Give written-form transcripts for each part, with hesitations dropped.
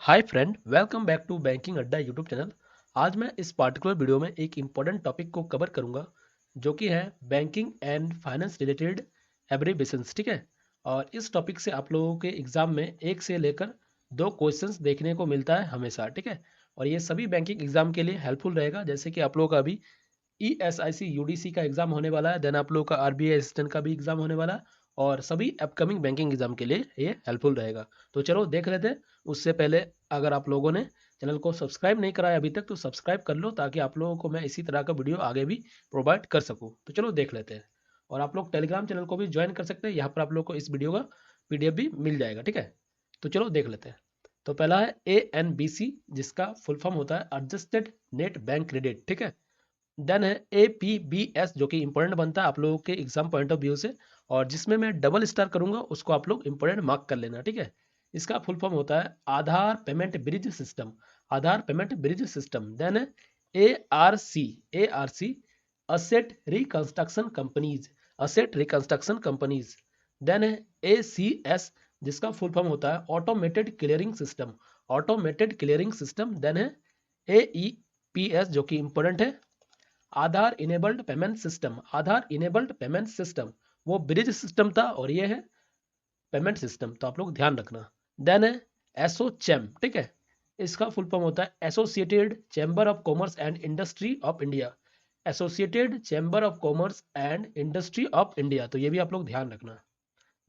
Hi friend, welcome back to banking Adda YouTube channel. आज मैं इस पार्टिकुलर वीडियो में एक इम्पॉर्टेंट टॉपिक को कवर करूंगा जो कि है banking and finance related abbreviations. ठीक है। और इस टॉपिक से आप लोगों के एग्जाम में एक से लेकर दो क्वेश्चंस देखने को मिलता है हमेशा। ठीक है। और ये सभी बैंकिंग एग्जाम के लिए हेल्पफुल रहेगा। जैसे कि आप लोगों का अभी ESIC UDC का एग्जाम होने वाला है, देन आप लोगों का RBI असिस्टेंट का भी एग्जाम होने वाला है, और सभी अपकमिंग बैंकिंग एग्जाम के लिए ये हेल्पफुल रहेगा। तो चलो देख लेते हैं। उससे पहले अगर आप लोगों ने चैनल को सब्सक्राइब नहीं करा है अभी तक तो सब्सक्राइब कर लो, ताकि आप लोगों को मैं इसी तरह का वीडियो आगे भी प्रोवाइड कर सकूँ। तो चलो देख लेते हैं। और आप लोग टेलीग्राम चैनल को भी ज्वाइन कर सकते हैं, यहाँ पर आप लोग को इस वीडियो का PDF भी मिल जाएगा। ठीक है। तो चलो देख लेते हैं। तो पहला है ANBC, जिसका फुल फॉर्म होता है एडजस्टेड नेट बैंक क्रेडिट। ठीक है। देन है APBS, जो कि इंपॉर्टेंट बनता है आप लोगों के एग्जाम पॉइंट ऑफ व्यू से, और जिसमें मैं डबल स्टार करूंगा उसको आप लोग इंपॉर्टेंट मार्क कर लेना। ठीक है। इसका फुल फॉर्म होता है Aadhaar payment bridge system. Aadhaar payment bridge system. Then है ARC asset reconstruction companies. Asset reconstruction companies. Then है ACS, जिसका फुल फॉर्म होता है automated clearing system. Automated clearing system. Then है AEPS, जो कि इंपॉर्टेंट है Aadhaar enabled payment system. Aadhaar enabled payment system वो ब्रिज सिस्टम था, और ये है पेमेंट सिस्टम, तो आप लोग ध्यान रखना। देन है एसोचैम। ठीक है। इसका फुल फॉर्म होता है associated chamber of commerce and industry of India. Associated chamber of commerce and industry of India, तो ये भी आप लोग ध्यान रखना।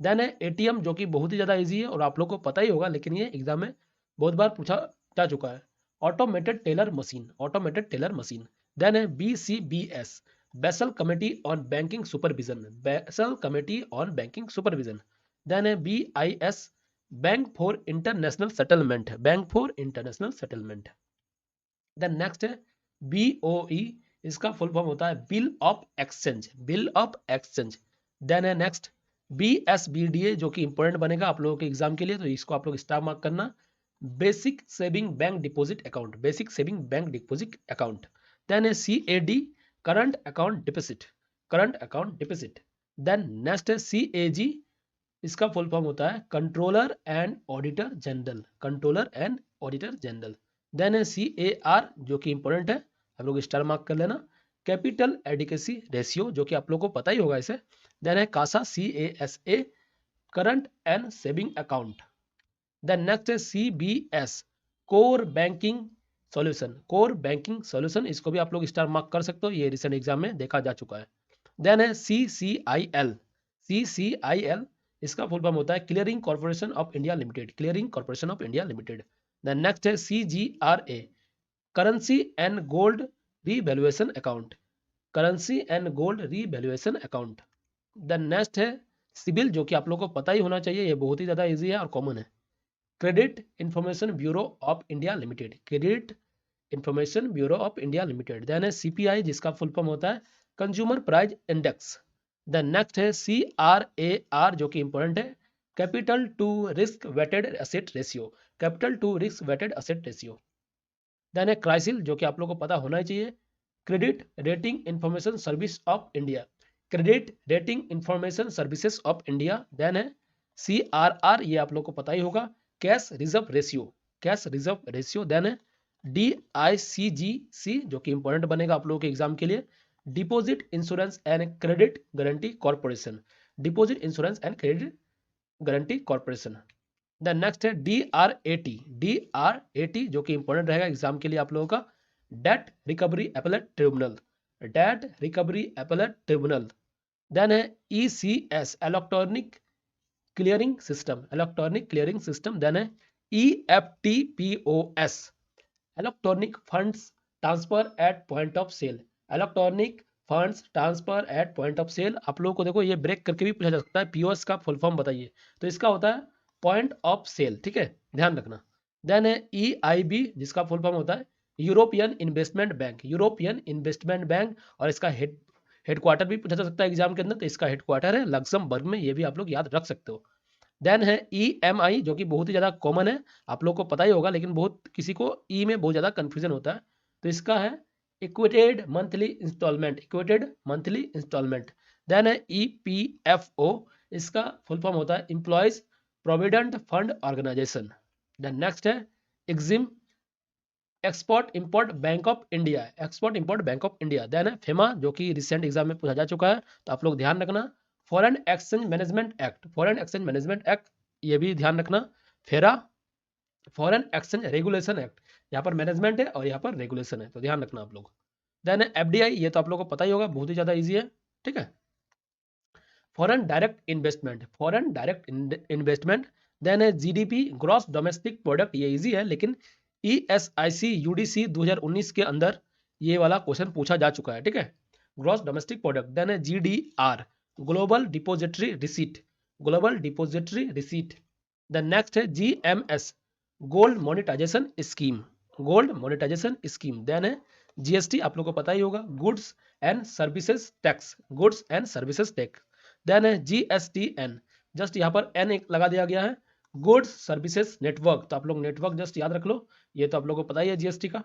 देन है ATM, जो कि बहुत ही ज़्यादा ईजी है और आप लोग को पता ही होगा, लेकिन ये एग्जाम में बहुत बार पूछा जा चुका है। Automated teller machine. Automated teller machine. Then है BCBS, Basel committee on banking supervision. Basel committee on banking supervision. Then है BIS, bank for international settlement. Bank for international settlement. Then next है BOE, इसका full form होता है bill of exchange. Bill of exchange. Then है next BSBDA, जो कि important बनेगा आप लोगों के एग्जाम के लिए, तो इसको आप लोग स्टार मार्क करना। Basic saving bank deposit account. Basic saving bank deposit account. Then है CAD, current account deposit. Current account deposit. Then next है CAG, इसका फुल फॉर्म होता है controller and auditor general. Controller and auditor general. Then है CAR, जो कि important है, आप लोग स्टार मार्क कर लेना। कैपिटल एडिकेसी रेशियो, जो कि आप लोग को पता ही होगा इसे। देन है Kasa CASA, current and saving account. Then next है CBS, core banking solution. Core banking solution, इसको भी आप लोग स्टार मार्क कर सकते हो, ये रिसेंट एग्जाम में देखा जा चुका है। देन है CCIL। CCIL, इसका फुल फॉर्म होता है clearing corporation of India limited. Clearing corporation of India limited. Then next है CGRA, currency and gold revaluation account. Currency and gold revaluation account. Then next है सिबिल, जो कि आप लोगों को पता ही होना चाहिए, ये बहुत ही ज्यादा इजी है और कॉमन है। Credit information bureau of India limited. Credit information bureau of India limited. Then है CPI, जिसका फुल फॉर्म होता है consumer price index. Then next है CRAR, जो कि इंपॉर्टेंट है capital to risk weighted asset ratio. Capital to risk weighted asset ratio. Then है CRISIL, जो कि आप लोगों को पता होना ही चाहिए, credit rating information service of India. Credit rating information services of India. Then है CRR, ये आप लोग को पता ही होगा, cash reserve ratio. Cash reserve ratio. Then है DICGC, जो कि इंपॉर्टेंट बनेगा आप लोगों के एग्जाम के लिए, deposit insurance and credit guarantee corporation. Deposit insurance and credit guarantee corporation. Then next है DRAT, जो कि इंपॉर्टेंट रहेगा एग्जाम के लिए आप लोगों का, debt recovery appellate tribunal. Debt recovery appellate tribunal. Then है ECS, electronic clearing system. Electronic clearing system. Then है EFTPOS, electronic funds transfer at point of sale. Electronic funds transfer at point of sale. आप लोगों को देखो ये break करके भी पूछा जा सकता है, POS का फुल फॉर्म बताइए, तो इसका होता है पॉइंट ऑफ सेल। ठीक है, ध्यान रखना। देन है EIB, जिसका फुल फॉर्म होता है European investment bank. European investment bank, और इसका हेडक्वार्टर भी पूछा जा सकता है एग्जाम के अंदर, तो इसका हेडक्वार्टर है लक्समबर्ग में, ये भी आप लोग याद रख सकते हो। देन है EMI, जो कि बहुत ही ज़्यादा कॉमन है, आप लोग को पता ही होगा, लेकिन बहुत किसी को ई में बहुत ज़्यादा कन्फ्यूजन होता है, तो इसका है equated monthly instalment. Equated monthly instalment. Then है EPFO, इसका फुल फॉर्म होता है employees provident fund organisation. Then next है EXIM, export import bank of India, export import bank of India. Then है फेमा, जो कि रिसेंट एग्जाम में पूछा जा चुका है, तो आप लोग ध्यान रखना। Foreign exchange management act, foreign exchange management act, ये भी ध्यान रखना। फेरा, फॉरेन एक्सचेंज रेगुलेशन एक्ट, यहाँ पर मैनेजमेंट है और यहाँ पर रेगुलेशन है, तो ध्यान रखना आप लोग। देन एफडीआई, ये तो आप लोगों को पता ही होगा, बहुत ही ज्यादा इजी है, ठीक है। Foreign direct investment, foreign direct investment. Then है जीडीपी, ग्रॉस डोमेस्टिक प्रोडक्ट, ये इजी है, लेकिन ईएसआईसी यूडीसी 2019 के अंदर ये वाला क्वेश्चन पूछा जा चुका है, ठीक है, ग्रॉस डोमेस्टिक प्रोडक्ट। देन है GDR, global depository receipt, global depository receipt. Then next है GMS, gold monetisation scheme, gold monetisation scheme. Then है जीएसटी, आप लोगों को पता ही होगा, goods and services tax, goods and services tax. Then है जीएसटीएन, जस्ट यहाँ पर एन एक लगा दिया गया है, गुड्स सर्विसेज नेटवर्क, तो आप लोग नेटवर्क जस्ट याद रख लो, ये तो आप लोगों को पता ही है जीएसटी का।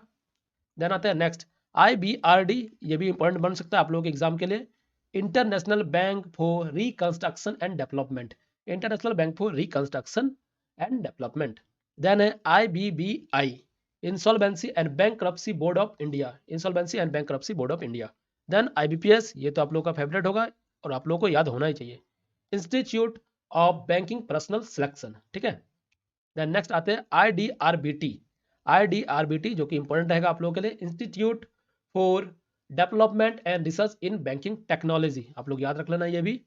देन आता है नेक्स्ट आईबीआरडी, ये भी इंपॉर्टेंट बन सकता है आप लोगों के एग्जाम के लिए, international bank for reconstruction and development, international bank for reconstruction and development. Then है IBBI, insolvency and bankruptcy board of India, insolvency and bankruptcy board of India. Then IBPS, ये तो आप लोगों का फेवरेट होगा और आप लोगों को याद होना ही चाहिए, institute of banking personal selection, ठीक है। देन नेक्स्ट आते हैं आईडीआरबीटी, आईडीआरबीटी जो कि इंपॉर्टेंट रहेगा आप लोगों के लिए, institute for development and research in banking technology, आप लोग याद रख लेना ये भी।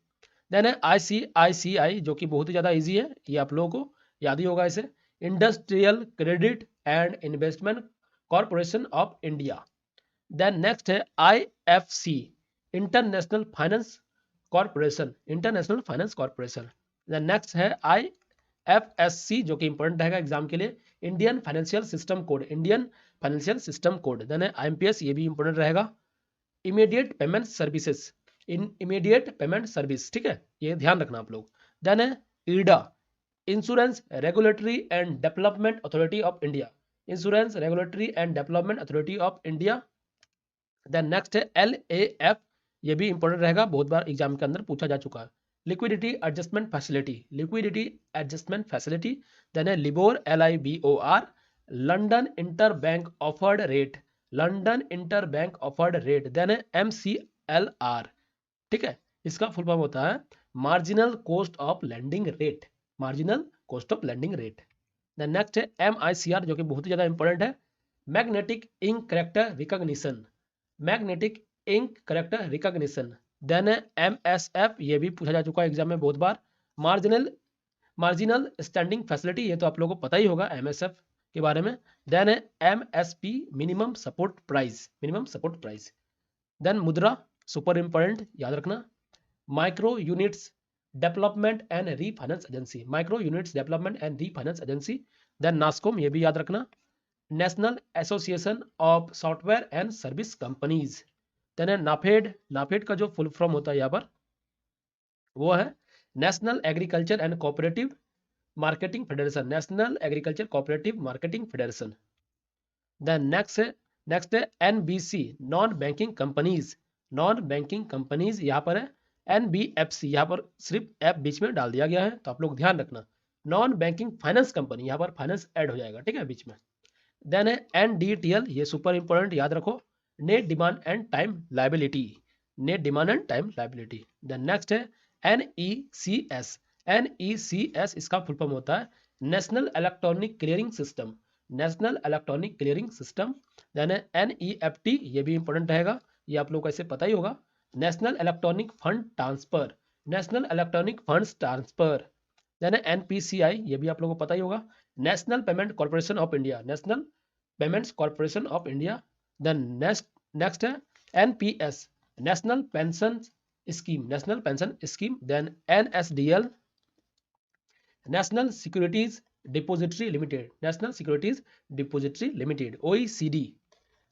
देन है आईसीआईसीआई, जो कि बहुत ही ज्यादा इजी है, ये आप लोगों को याद ही होगा इसे, industrial credit and investment corporation of India. Then next है IFC, international finance corporation, international finance corporation. Then next है आईएफएससी, जो कि इंपॉर्टेंट रहेगा एग्जाम के लिए, Indian financial system code, Indian financial system code. Then है आईएमपीएस, ये भी इंपॉर्टेंट रहेगा, इमीडिएट पेमेंट सर्विसेज, इन इमीडिएट पेमेंट सर्विस, ठीक है, ये ध्यान रखना आप लोग। देन है IRDA, insurance regulatory and development authority of India, insurance regulatory and development authority of India. Then next है LAF, ये भी इंपॉर्टेंट रहेगा, बहुत बार एग्जाम के अंदर पूछा जा चुका है, liquidity adjustment facility, liquidity adjustment facility. Then है LIBOR, LIBOR, London inter bank offered rate, London inter bank offered rate. Then है MCLR, ठीक है, इसका फुल फॉर्म होता है marginal cost of lending rate, marginal cost of lending rate. Then next है MICR, जो कि बहुत ही ज्यादा इंपॉर्टेंट है, magnetic ink character recognition, magnetic ink character recognition. Then है MSF, ये भी पूछा जा चुका है एग्जाम में बहुत बार, मार्जिनल मार्जिनल स्टैंडिंग फैसिलिटी, ये तो आप लोगों को पता ही होगा MSF के बारे में। देन है MSP, minimum support price, minimum support price. Then Mudra, super important, याद रखना, micro units development and refinance agency, micro units development and refinance agency. Then NASSCOM, ये भी याद रखना, national association of software and service companies. Then है NAFED, NAFED का जो full form होता है यहाँ पर वो है national agriculture and cooperative marketing federation, national agriculture cooperative marketing federation. Then next है NBC, non banking companies, non banking companies यहाँ पर है NBFC, यहाँ पर सिर्फ एफ बीच में डाल दिया गया है, तो आप लोग ध्यान रखना, नॉन बैंकिंग फाइनेंस कंपनी, यहाँ पर फाइनेंस ऐड हो जाएगा, ठीक है, बीच में। देन है NDTL, ये सुपर इंपॉर्टेंट, याद रखो, net demand and time liability, net demand and time liability. Then next है NECS, NECS इसका फुल फॉर्म होता है national electronic clearing system, national electronic clearing system. Then है NEFT, ये भी इंपॉर्टेंट रहेगा, ये आप लोग को ऐसे पता ही होगा, national electronic fund transfer, national electronic funds transfer. Then है NPCI, ये भी आप लोगों को पता ही होगा, national payment corporation of India, national payments corporation of India. Then next है NPS, national pension scheme, national pension scheme. Then NSDL, national securities depository limited, national securities depository limited. OECD,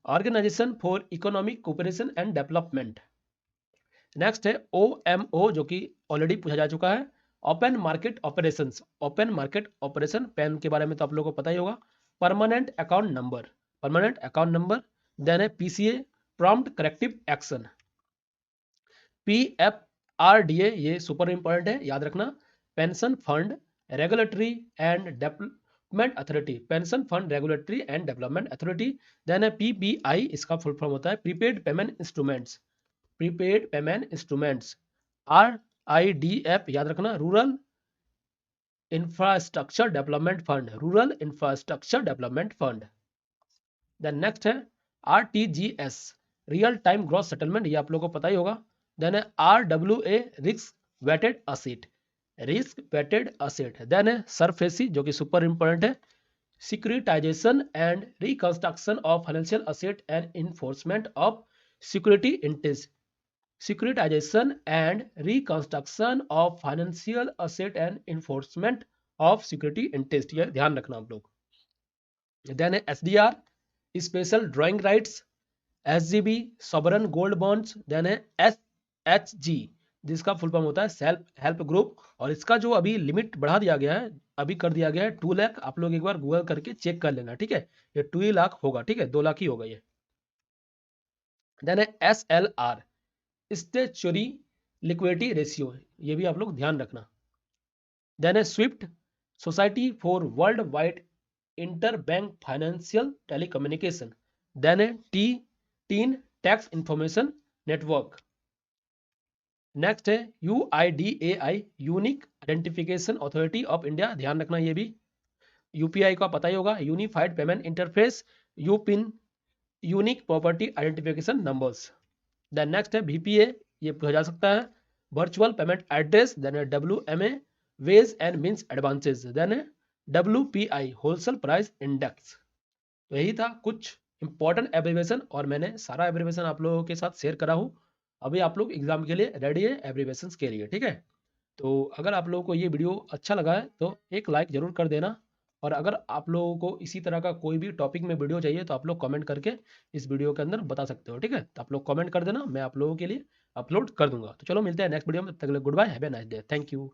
organisation for economic cooperation and development. Next है OMO, जो कि already पूछा जा चुका है, open market operations, open market operation, PAN के बारे में तो आप लोगों को पता ही होगा, permanent account number, permanent account number. Then है PCA, prompt corrective action, PFRDA, ये सुपर इंपॉर्टेंट है, याद रखना, pension fund regulatory and development authority, pension fund regulatory and development authority. Then है पीपीआई, इसका फुल फॉर्म होता है prepaid payment instruments, prepaid payment instruments. RIDF याद रखना, rural infrastructure development fund, rural infrastructure development fund. Then next है RTGS, real time gross settlement, ये आप लोगों को पता ही होगा। देन है RWA, risk weighted asset, risk weighted asset. Then है सरफेसी, जो कि सुपर इंपॉर्टेंट है, securitisation and reconstruction of financial asset and enforcement of security interest, securitisation and reconstruction of financial asset and enforcement of security interest, ये ध्यान रखना आप लोग। Then है SDR, special drawing rights, SGB, sovereign gold bonds. Then है SHG, जिसका full form होता है सेल्फ हेल्प ग्रुप, और इसका जो अभी लिमिट बढ़ा दिया गया है, अभी कर दिया गया है 2 लाख। आप लोग एक बार गूगल करके चेक कर लेना, ठीक है, ये 2 लाख होगा, ठीक है, 2 लाख ही होगा ये। देन है SLR, स्टेचुरी लिक्विडिटी रेशियो, ये भी आप लोग ध्यान रखना। देन है SWIFT, society for world wide inter bank financial telecommunication. Then है TIN tax information network. Next है UIDAI, unique identification authority of India, ध्यान रखना ये भी। UPI का पता ही होगा, unified payment interface, UPIN, unique property identification numbers. Then next है VPA, ये पूछा जा सकता है, वर्चुअल पेमेंट एड्रेस। देन है WMA, ways and means advances. Then है WPI, होलसेल प्राइस इंडेक्स। तो यही था कुछ इंपॉर्टेंट एब्रिविएशन, और मैंने सारा एब्रिविएशन आप लोगों के साथ शेयर करा हूँ। अभी आप लोग एग्जाम के लिए रेडी है एब्रिविएशंस के लिए, ठीक है। तो अगर आप लोगों को ये वीडियो अच्छा लगा है तो एक लाइक जरूर कर देना, और अगर आप लोगों को इसी तरह का कोई भी टॉपिक में वीडियो चाहिए तो आप लोग कमेंट करके इस वीडियो के अंदर बता सकते हो, ठीक है। तो आप लोग कमेंट कर देना, मैं आप लोगों के लिए अपलोड कर दूंगा। तो चलो मिलते हैं नेक्स्ट वीडियो में, तब तक के लिए good bye, have a nice day, thank you.